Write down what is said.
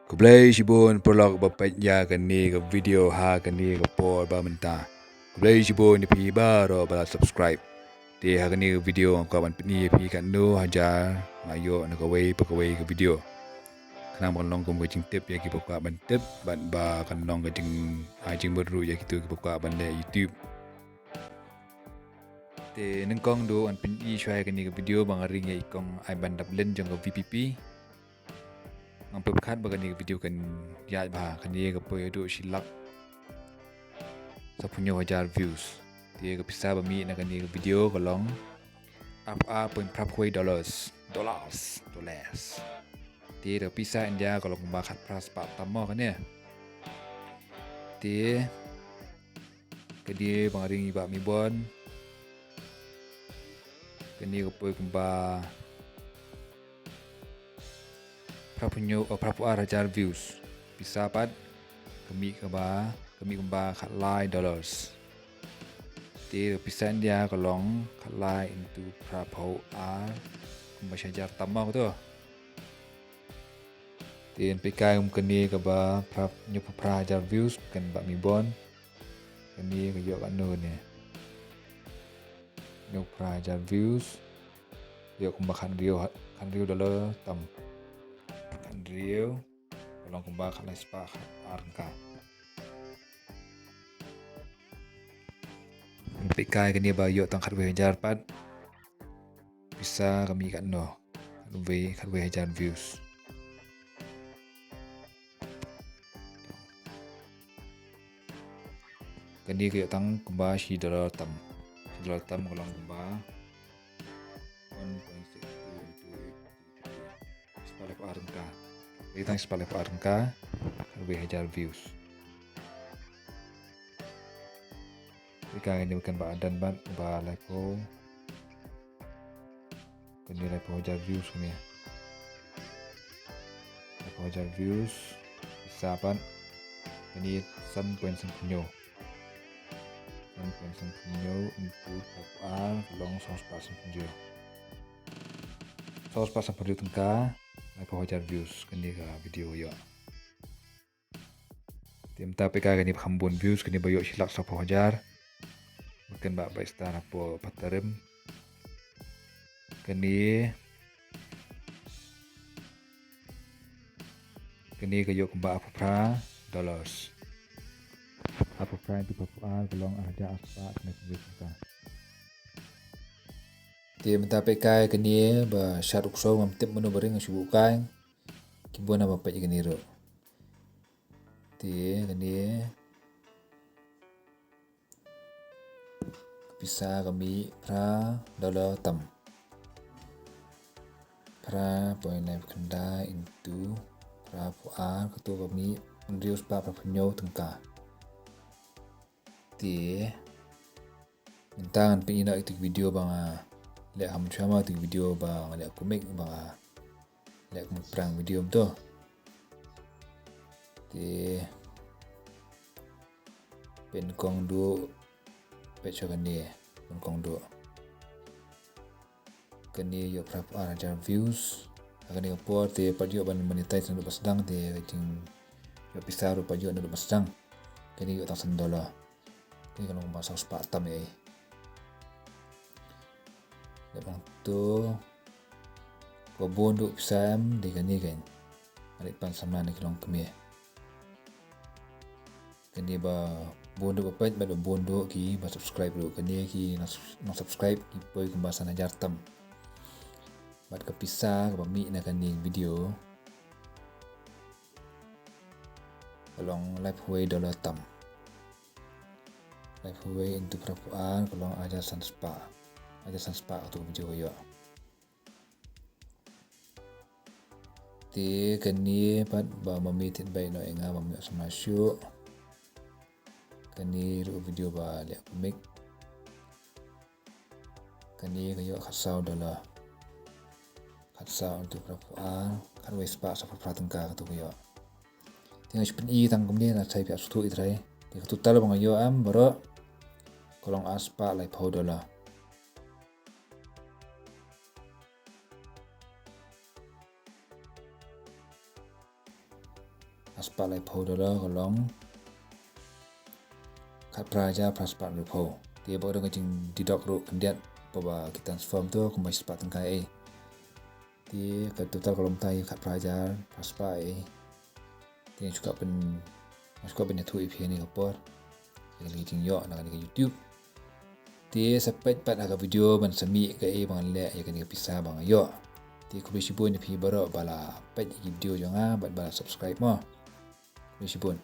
Kublai shibun prolog bapanya kani ke video ha kani ke por ba menta. Kublai shibun ni pi ba ro ba subscribe. Ti ha kani ke video ko ban ni pi kan no hajar ngayo na ka wei pa ka wei ke video. Kanang ban long kum ke jing tip ya ki pa ban tip ban ba kan long ke jing ha jing baru ya ki tu ki pa ban le YouTube. Ti nang kong do an pin i shwai kani ke video bang ring ya ikong ai ban dap len jong ke VPP. Ang pagkat baga ni video kan ya ba kan ye ga po do silak sa punyo hajar views ti ga pisa ba mi na kan ye video ko long up point prap dollars ti ga pisa india ko long ba khat pras pa tamo kan ya ti ke dia bang ring ba mi bon kan ye ga po ba prapunyo o prapu hajar views bisa pat kami kemba kat lai dollars ti pisan dia kolong kat lai into prapu kemba hajar tamau tu ti pikai keni ke ba prap nyu pra hajar views kan ba mi bon keni ke yo kan no ni nyu pra hajar views yo kemba kan rio dollar tam Rio kolong kumba kat lai spa arka pikai kini ba yo tang khat we hajar pat bisa kami kat no khat we hajar views kini ke tang kumba si dollar tam kolong kumba 1.62 sepalep arka kita sepalep arka we hajar views jika ini bukan badan ban ba lepo kini lepo hajar views ni lepo hajar views bisa pan ini 1.9 untuk long 100% tengka lepo hajar views kini ka video yo tim ta pk kini khambun views kini bayo silak 100 hajar mungkin ba star apa patarem kini kayo kemba apa pra dollars apa pra itu apa golong ada apa kena kita tim ta pk kini ba sharuk so ngam tip menu bering subukan kibona ba pa kini ro ti kini bisa kami pra dollar tam pra point live kenda into pra puar ketu kami menrius pa penyo tengka ti mintangan pina itu video bang le ham chama itu video bang le komik bang le perang video tu ti pen kong du pecho kani pen kong du kani yo prap hajar views kani por ti padio ban monetize nu pasdang ti ting yo pisaru padio nu pasdang kani yo $1,000 ni kalau masa sepatam ya lebang tu ko bondo pisam di kani kan adik pan sama ni kelong kemi kani ba bondo apa ba bondo ki ba subscribe lu kani ki na subscribe ki poi kumbasan hajar tam bat kapisa ka mi na kani video kolong live way dollar tam live way into prapuan kolong aja sanspa tu video yo ti kani pat ba mamitin bay no enga mamyo sama syu kani ru video ba le komik kani kayo khasau dollar khasau untuk prapuan kan we spa sa pratengka tu yo tinggal spin i tang kumni na sai pia sutu itrai ti total bang yo am baro kolong aspa lai $1,000 aspat lai po dolo kolong kat praja praspat rupo dia bawa dengan jing didok ru kendiat bawa kita transform tu kumai sepat tengkai dia kat total kolom tai kat praja praspat dia juga tu IP ni kapor lagi jing yo nak di YouTube dia sampai pat agak video ban semi ke bang le ya kan pisah bang yo dia ku bisibun ni pi baro bala pat video jangan bala subscribe mo bisibun